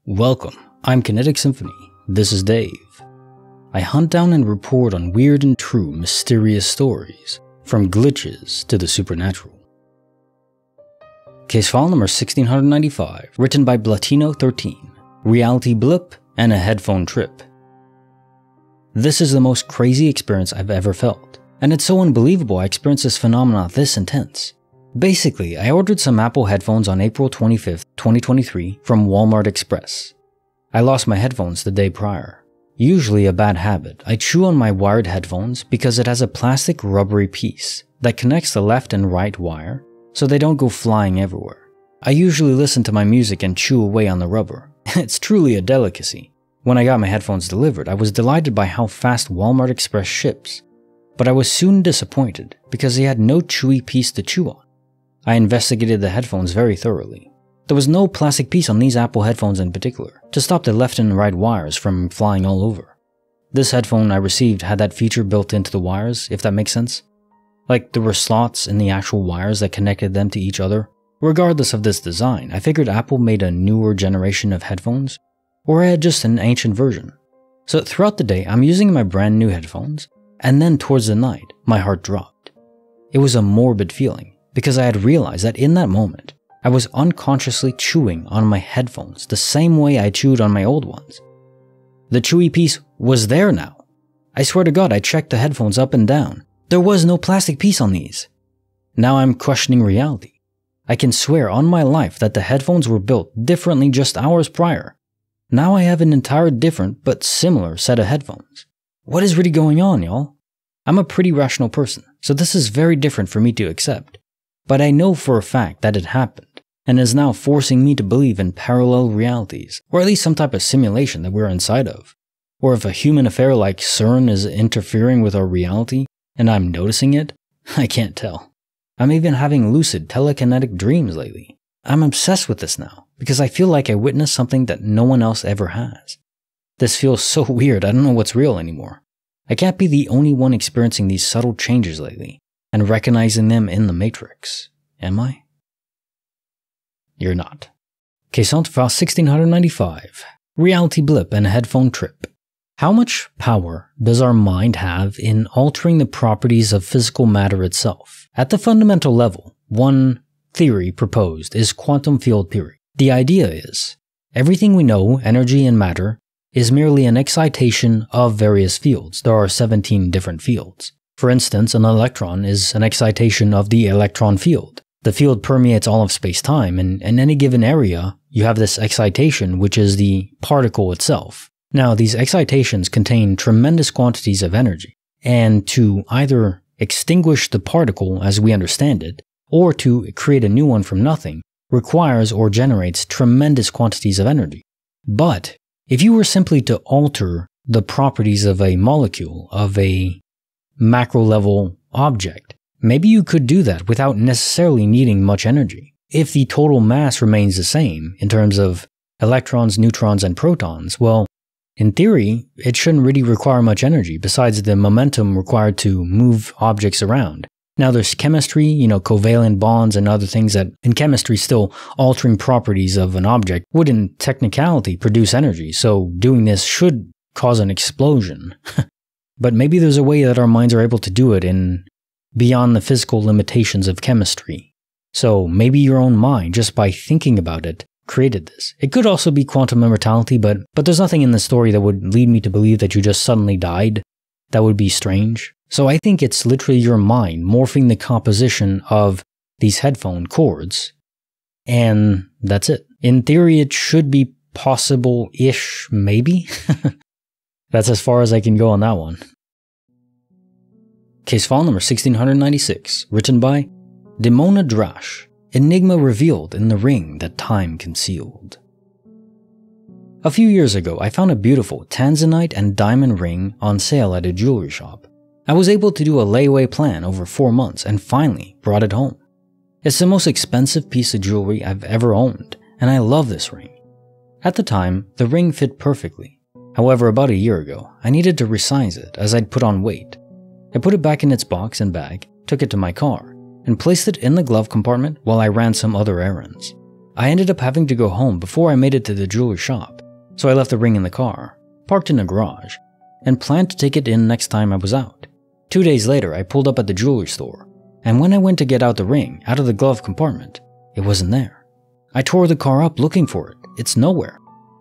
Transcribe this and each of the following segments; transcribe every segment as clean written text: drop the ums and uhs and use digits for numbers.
Welcome, I'm Kinetic Symphony. This is Dave. I hunt down and report on weird and true mysterious stories, from glitches to the supernatural. Case file number 1695, written by Blatino13, Reality Blip, and a Headphone Trip. This is the most crazy experience I've ever felt, and it's so unbelievable I experienced this phenomenon this intense. Basically, I ordered some Apple headphones on April 25th, 2023 from Walmart Express. I lost my headphones the day prior. Usually a bad habit, I chew on my wired headphones because it has a plastic rubbery piece that connects the left and right wire so they don't go flying everywhere. I usually listen to my music and chew away on the rubber. It's truly a delicacy. When I got my headphones delivered, I was delighted by how fast Walmart Express ships, but I was soon disappointed because they had no chewy piece to chew on. I investigated the headphones very thoroughly. There was no plastic piece on these Apple headphones in particular to stop the left and right wires from flying all over. This headphone I received had that feature built into the wires, if that makes sense. Like there were slots in the actual wires that connected them to each other. Regardless of this design, I figured Apple made a newer generation of headphones, or I had just an ancient version. So throughout the day, I'm using my brand new headphones, and then towards the night, my heart dropped. It was a morbid feeling, because I had realized that in that moment, I was unconsciously chewing on my headphones the same way I chewed on my old ones. The chewy piece was there now. I swear to God, I checked the headphones up and down. There was no plastic piece on these. Now I'm questioning reality. I can swear on my life that the headphones were built differently just hours prior. Now I have an entire different but similar set of headphones. What is really going on, y'all? I'm a pretty rational person, so this is very different for me to accept. But I know for a fact that it happened, and is now forcing me to believe in parallel realities, or at least some type of simulation that we're inside of. Or if a human affair like CERN is interfering with our reality, and I'm noticing it, I can't tell. I'm even having lucid telekinetic dreams lately. I'm obsessed with this now, because I feel like I witnessed something that no one else ever has. This feels so weird, I don't know what's real anymore. I can't be the only one experiencing these subtle changes lately, and recognizing them in the Matrix. Am I? You're not. Case file 1695. Reality Blip and a Headphone Trip. How much power does our mind have in altering the properties of physical matter itself? At the fundamental level, one theory proposed is quantum field theory. The idea is, everything we know, energy and matter, is merely an excitation of various fields. There are 17 different fields. For instance, an electron is an excitation of the electron field. The field permeates all of space-time, and in any given area, you have this excitation, which is the particle itself. Now, these excitations contain tremendous quantities of energy, and to either extinguish the particle as we understand it, or to create a new one from nothing, requires or generates tremendous quantities of energy. But if you were simply to alter the properties of a molecule, of a macro-level object, maybe you could do that without necessarily needing much energy. If the total mass remains the same in terms of electrons, neutrons, and protons, well, in theory, it shouldn't really require much energy besides the momentum required to move objects around. Now there's chemistry, covalent bonds and other things that in chemistry still altering properties of an object would in technicality produce energy, so doing this should cause an explosion. But maybe there's a way that our minds are able to do it in beyond the physical limitations of chemistry. So maybe your own mind, just by thinking about it, created this. It could also be quantum immortality, but there's nothing in the story that would lead me to believe that you just suddenly died. That would be strange. So I think it's literally your mind morphing the composition of these headphone cords, and that's it. In theory, it should be possible-ish, maybe? That's as far as I can go on that one. Case file number 1696, written by DemonaDrache, Enigma revealed in the ring that time concealed. A few years ago, I found a beautiful tanzanite and diamond ring on sale at a jewelry shop. I was able to do a layaway plan over 4 months and finally brought it home. It's the most expensive piece of jewelry I've ever owned, and I love this ring. At the time, the ring fit perfectly. However, about a year ago, I needed to resize it as I'd put on weight. I put it back in its box and bag, took it to my car, and placed it in the glove compartment while I ran some other errands. I ended up having to go home before I made it to the jewelry shop, so I left the ring in the car, parked in a garage, and planned to take it in next time I was out. 2 days later, I pulled up at the jewelry store, and when I went to get out the ring out of the glove compartment, it wasn't there. I tore the car up looking for it. It's nowhere.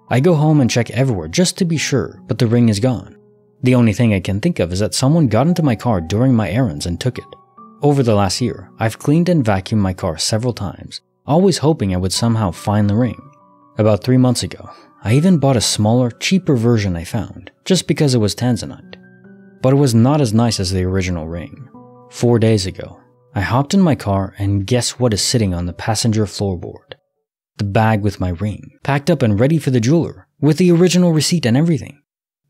I go home and check everywhere just to be sure, but the ring is gone. The only thing I can think of is that someone got into my car during my errands and took it. Over the last year, I've cleaned and vacuumed my car several times, always hoping I would somehow find the ring. About 3 months ago, I even bought a smaller, cheaper version I found, just because it was tanzanite. But it was not as nice as the original ring. 4 days ago, I hopped in my car and guess what is sitting on the passenger floorboard? The bag with my ring, packed up and ready for the jeweler, with the original receipt and everything.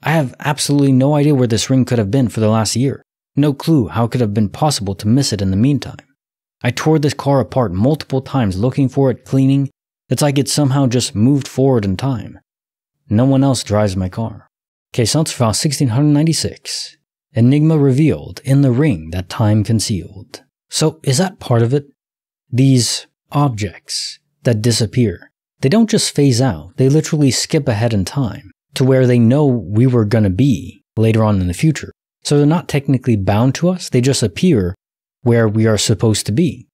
I have absolutely no idea where this ring could have been for the last year. No clue how it could have been possible to miss it in the meantime. I tore this car apart multiple times looking for it, cleaning. It's like it somehow just moved forward in time. No one else drives my car. Case notes file 1696. Enigma revealed in the ring that time concealed. So is that part of it? These objects that disappear, they don't just phase out, they literally skip ahead in time to where they know we were gonna be later on in the future. So they're not technically bound to us, they just appear where we are supposed to be.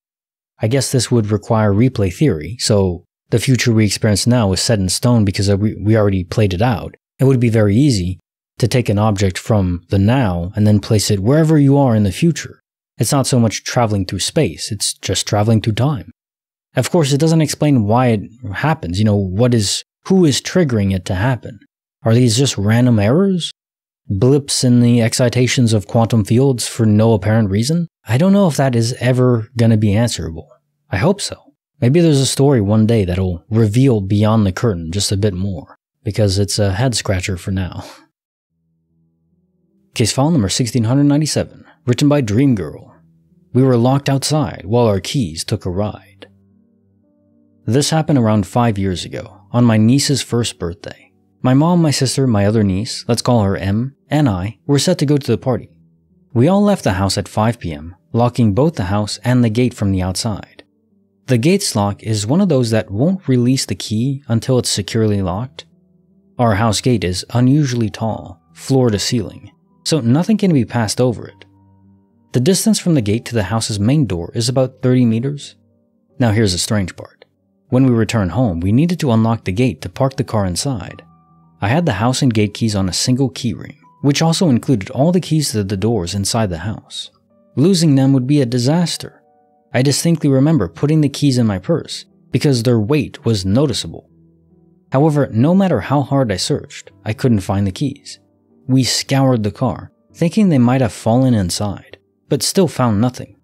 I guess this would require replay theory, so the future we experience now is set in stone because we already played it out. It would be very easy to take an object from the now and then place it wherever you are in the future. It's not so much traveling through space, it's just traveling through time. Of course, it doesn't explain why it happens, who is triggering it to happen. Are these just random errors? Blips in the excitations of quantum fields for no apparent reason? I don't know if that is ever gonna be answerable. I hope so. Maybe there's a story one day that'll reveal beyond the curtain just a bit more, because it's a head scratcher for now. Case file number 1697, written by Dreamgirl. We were locked outside while our keys took a ride. This happened around 5 years ago, on my niece's first birthday. My mom, my sister, my other niece, let's call her M, and I were set to go to the party. We all left the house at 5 p.m., locking both the house and the gate from the outside. The gate's lock is one of those that won't release the key until it's securely locked. Our house gate is unusually tall, floor to ceiling, so nothing can be passed over it. The distance from the gate to the house's main door is about 30 meters. Now here's the strange part. When we returned home, we needed to unlock the gate to park the car inside. I had the house and gate keys on a single key ring, which also included all the keys to the doors inside the house. Losing them would be a disaster. I distinctly remember putting the keys in my purse because their weight was noticeable. However, no matter how hard I searched, I couldn't find the keys. We scoured the car, thinking they might have fallen inside, but still found nothing.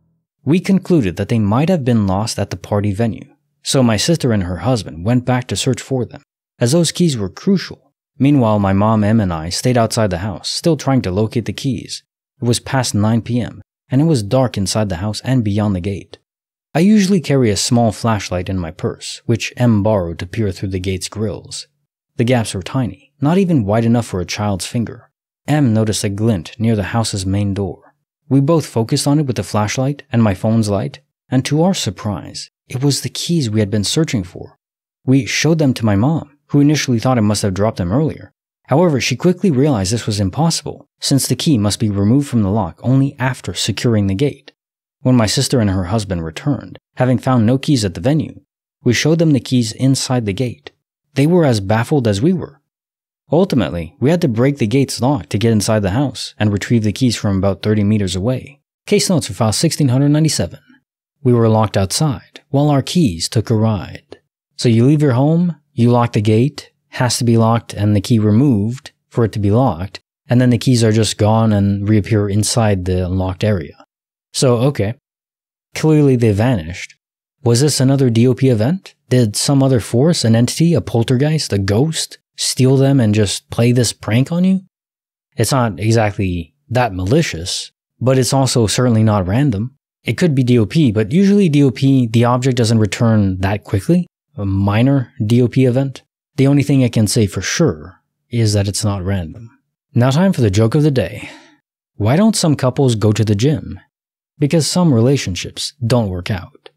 We concluded that they might have been lost at the party venue. So my sister and her husband went back to search for them, as those keys were crucial. Meanwhile, my mom, Em, and I stayed outside the house, still trying to locate the keys. It was past 9 p.m., and it was dark inside the house and beyond the gate. I usually carry a small flashlight in my purse, which Em borrowed to peer through the gate's grills. The gaps were tiny, not even wide enough for a child's finger. Em noticed a glint near the house's main door. We both focused on it with the flashlight and my phone's light, and to our surprise, it was the keys we had been searching for. We showed them to my mom, who initially thought I must have dropped them earlier. However, she quickly realized this was impossible, since the key must be removed from the lock only after securing the gate. When my sister and her husband returned, having found no keys at the venue, we showed them the keys inside the gate. They were as baffled as we were. Ultimately, we had to break the gate's lock to get inside the house and retrieve the keys from about 30 meters away. Case notes for file 1697. We were locked outside, while our keys took a ride. So you leave your home, you lock the gate, has to be locked and the key removed for it to be locked, and then the keys are just gone and reappear inside the unlocked area. So, okay. Clearly they vanished. Was this another DOP event? Did some other force, an entity, a poltergeist, a ghost, steal them and just play this prank on you? It's not exactly that malicious, but it's also certainly not random. It could be DOP, but usually DOP, the object doesn't return that quickly. A minor DOP event. The only thing I can say for sure is that it's not random. Now time for the joke of the day. Why don't some couples go to the gym? Because some relationships don't work out.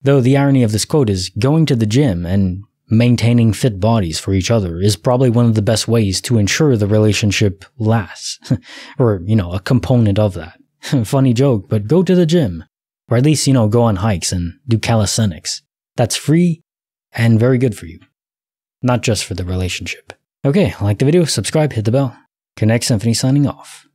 Though the irony of this quote is going to the gym and maintaining fit bodies for each other is probably one of the best ways to ensure the relationship lasts. Or, a component of that. Funny joke, but go to the gym. Or at least, go on hikes and do calisthenics. That's free and very good for you. Not just for the relationship. Okay, like the video, subscribe, hit the bell. Kinetic Symphony signing off.